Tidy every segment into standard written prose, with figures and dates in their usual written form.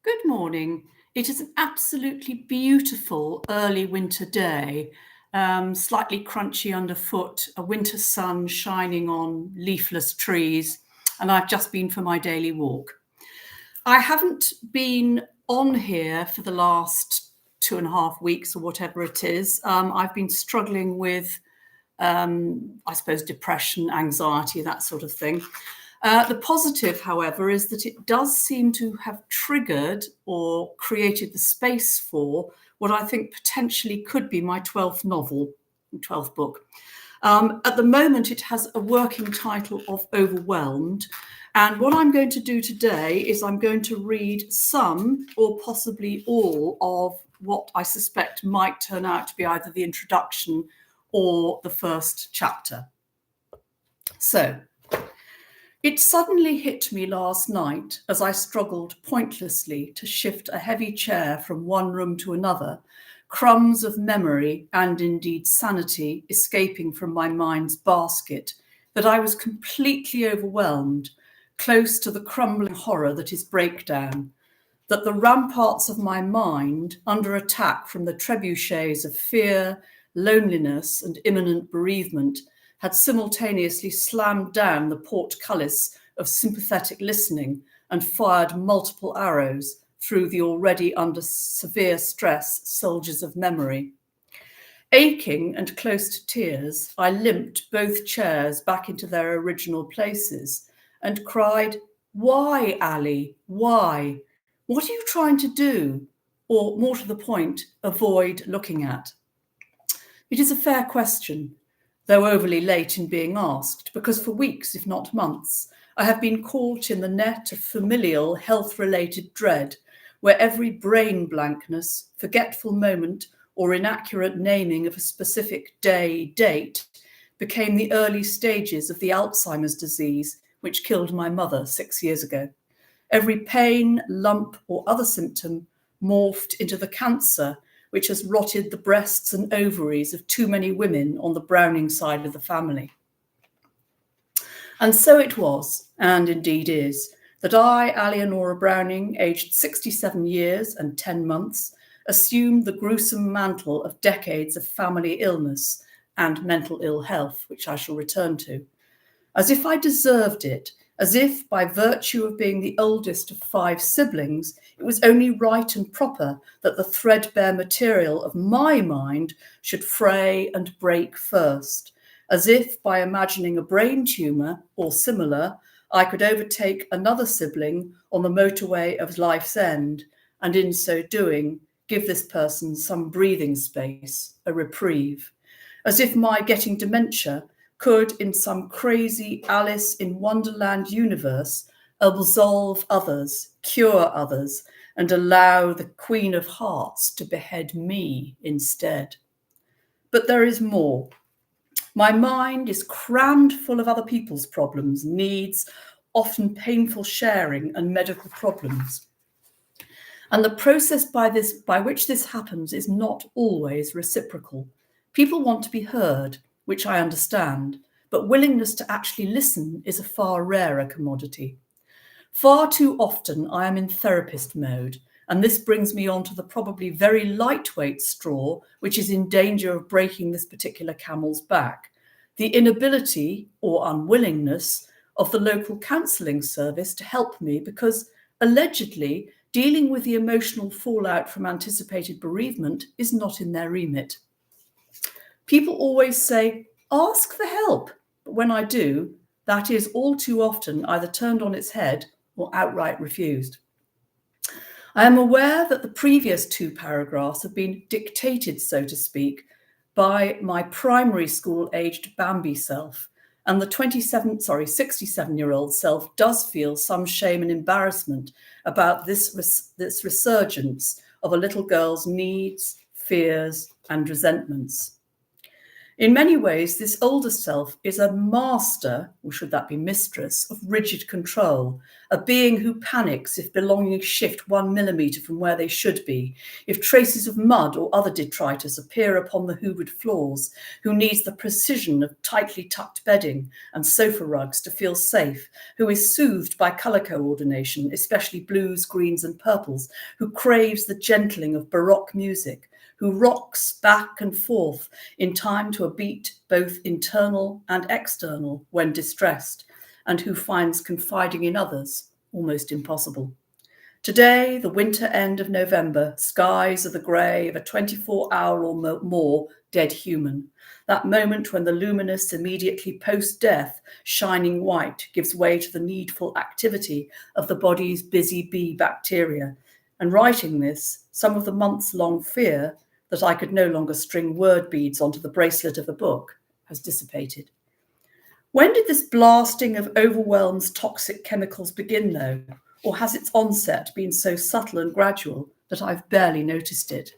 Good morning. It is an absolutely beautiful early winter day, slightly crunchy underfoot, a winter sun shining on leafless trees, and I've just been for my daily walk. I haven't been on here for the last 2.5 weeks or whatever it is. I've been struggling with, I suppose, depression, anxiety, that sort of thing. The positive, however, is that it does seem to have triggered or created the space for what I think potentially could be my 12th novel, 12th book. At the moment, it has a working title of Overwhelmed. And what I'm going to do today is I'm going to read some or possibly all of what I suspect might turn out to be either the introduction or the first chapter. So, it suddenly hit me last night as I struggled pointlessly to shift a heavy chair from one room to another, crumbs of memory and indeed sanity escaping from my mind's basket, that I was completely overwhelmed, close to the crumbling horror that is breakdown, that the ramparts of my mind, under attack from the trebuchets of fear, loneliness, and imminent bereavement, had simultaneously slammed down the portcullis of sympathetic listening and fired multiple arrows through the already under severe stress soldiers of memory. Aching and close to tears, I limped both chairs back into their original places and cried, "Why, Ali? Why? What are you trying to do?" Or, more to the point, avoid looking at? It is a fair question, though overly late in being asked, because for weeks, if not months, I have been caught in the net of familial health-related dread, where every brain blankness, forgetful moment, or inaccurate naming of a specific date became the early stages of the Alzheimer's disease, which killed my mother 6 years ago. Every pain, lump, or other symptom morphed into the cancer which has rotted the breasts and ovaries of too many women on the Browning side of the family. And so it was, and indeed is, that I, Alienora Browning, aged 67 years and 10 months, assumed the gruesome mantle of decades of family illness and mental ill health, which I shall return to. As if I deserved it, as if, by virtue of being the oldest of 5 siblings, it was only right and proper that the threadbare material of my mind should fray and break first, as if, by imagining a brain tumour or similar, I could overtake another sibling on the motorway of life's end, and in so doing, give this person some breathing space, a reprieve, as if my getting dementia could, in some crazy Alice in Wonderland universe, absolve others, cure others, and allow the Queen of Hearts to behead me instead. But there is more. My mind is crammed full of other people's problems, needs, often painful sharing, and medical problems. And the process by which this happens is not always reciprocal. People want to be heard, which I understand, but willingness to actually listen is a far rarer commodity. Far too often I am in therapist mode, and this brings me on to the probably very lightweight straw which is in danger of breaking this particular camel's back: the inability or unwillingness of the local counselling service to help me because, allegedly, dealing with the emotional fallout from anticipated bereavement is not in their remit. People always say, "Ask for help," but when I do, that is all too often either turned on its head or outright refused. I am aware that the previous 2 paragraphs have been dictated, so to speak, by my primary school-aged Bambi self, and the 67-year-old self does feel some shame and embarrassment about this resurgence of a little girl's needs, fears, and resentments. In many ways, this older self is a master, or should that be mistress, of rigid control, a being who panics if belongings shift 1 millimetre from where they should be, if traces of mud or other detritus appear upon the hoovered floors, who needs the precision of tightly tucked bedding and sofa rugs to feel safe, who is soothed by colour coordination, especially blues, greens and purples, who craves the gentling of Baroque music, who rocks back and forth in time to a beat both internal and external when distressed, and who finds confiding in others almost impossible. Today, the winter end of November, skies are the grey of a 24-hour or more dead human. That moment when the luminous immediately post-death shining white gives way to the needful activity of the body's busy bee bacteria. And writing this, some of the months-long fear that I could no longer string word beads onto the bracelet of a book has dissipated. When did this blasting of overwhelmed toxic chemicals begin, though? Or has its onset been so subtle and gradual that I've barely noticed it?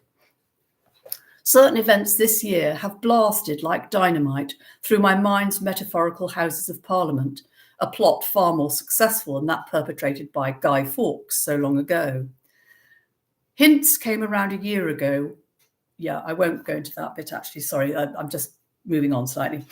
Certain events this year have blasted like dynamite through my mind's metaphorical Houses of Parliament, a plot far more successful than that perpetrated by Guy Fawkes so long ago. Hints came around a year ago. Yeah, I won't go into that bit, actually. Sorry, I'm just moving on slightly.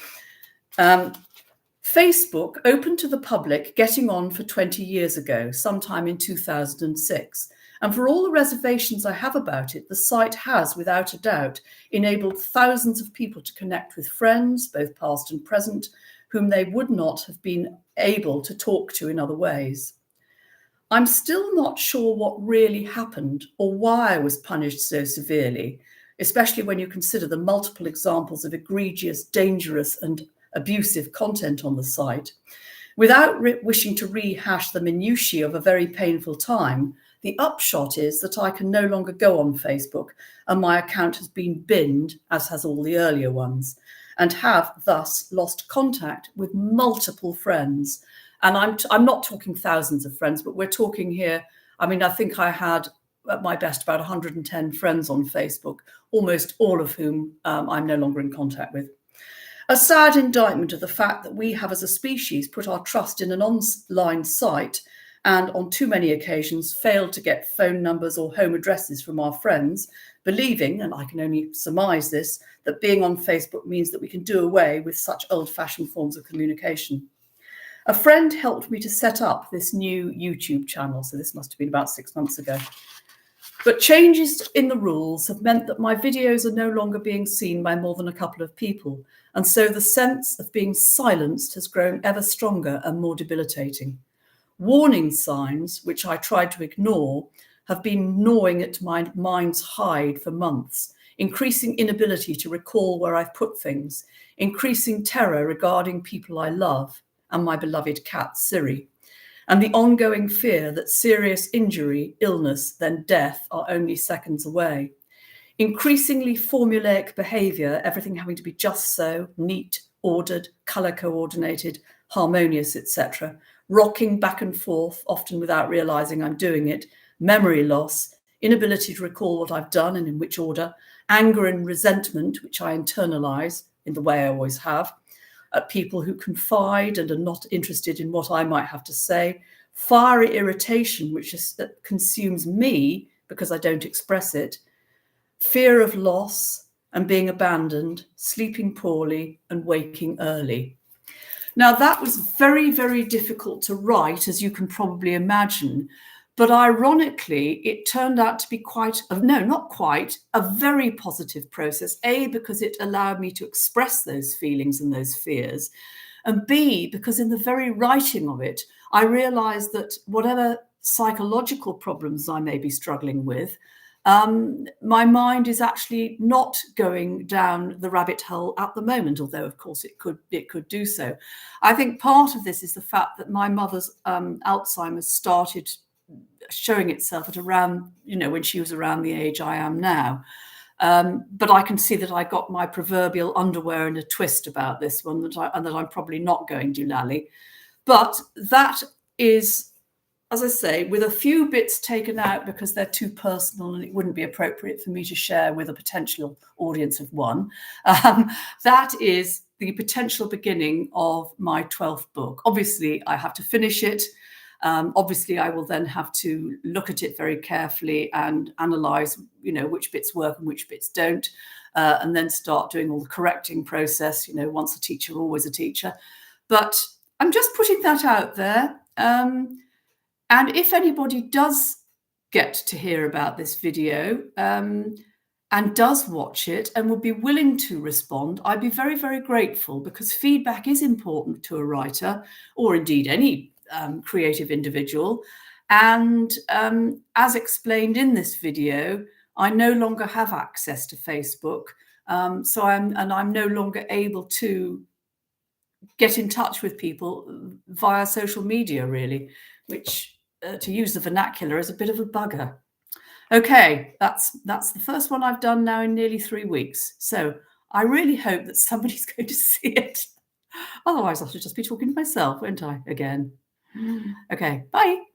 Facebook opened to the public getting on for 20 years ago, sometime in 2006. And for all the reservations I have about it, the site has, without a doubt, enabled thousands of people to connect with friends, both past and present, whom they would not have been able to talk to in other ways. I'm still not sure what really happened or why I was punished so severely, especially when you consider the multiple examples of egregious, dangerous, and abusive content on the site. Without wishing to rehash the minutiae of a very painful time, the upshot is that I can no longer go on Facebook, and my account has been binned, as has all the earlier ones, and have thus lost contact with multiple friends. And I'm not talking thousands of friends, but we're talking here, I mean, I think I had at my best about 110 friends on Facebook, almost all of whom I'm no longer in contact with. A sad indictment of the fact that we have as a species put our trust in an online site and on too many occasions failed to get phone numbers or home addresses from our friends, believing, and I can only surmise this, that being on Facebook means that we can do away with such old-fashioned forms of communication. A friend helped me to set up this new YouTube channel, so this must have been about 6 months ago. But changes in the rules have meant that my videos are no longer being seen by more than a couple of people, and so the sense of being silenced has grown ever stronger and more debilitating. Warning signs, which I tried to ignore, have been gnawing at my mind's hide for months, increasing inability to recall where I've put things, increasing terror regarding people I love and my beloved cat, Siri, and the ongoing fear that serious injury, illness, then death are only seconds away. Increasingly formulaic behaviour, everything having to be just so, neat, ordered, colour coordinated, harmonious, etc., rocking back and forth, often without realising I'm doing it, memory loss, inability to recall what I've done and in which order, anger and resentment, which I internalise in the way I always have, at people who confide and are not interested in what I might have to say, fiery irritation, which consumes me because I don't express it, fear of loss and being abandoned, sleeping poorly and waking early. Now, that was very, very difficult to write, as you can probably imagine. But ironically, it turned out to be a very positive process. A, because it allowed me to express those feelings and those fears. And B, because in the very writing of it, I realized that whatever psychological problems I may be struggling with, my mind is actually not going down the rabbit hole at the moment, although of course it could do so. I think part of this is the fact that my mother's Alzheimer's started showing itself at around, when she was around the age I am now. But I can see that I got my proverbial underwear in a twist about this one, and that I'm probably not going doolally. But that is as I say, with a few bits taken out because they're too personal and it wouldn't be appropriate for me to share with a potential audience of one. That is the potential beginning of my 12th book. Obviously, I have to finish it. Obviously, I will then have to look at it very carefully and analyze, which bits work and which bits don't, and then start doing all the correcting process. Once a teacher, always a teacher. But I'm just putting that out there. And if anybody does get to hear about this video and does watch it and would be willing to respond, I'd be very, very grateful, because feedback is important to a writer, or indeed any creative individual. And as explained in this video, I no longer have access to Facebook. So I'm no longer able to get in touch with people via social media, really, which, to use the vernacular, is a bit of a bugger. Okay, that's the first one I've done now in nearly 3 weeks. So I really hope that somebody's going to see it. Otherwise, I should just be talking to myself, won't I, again? Okay, bye.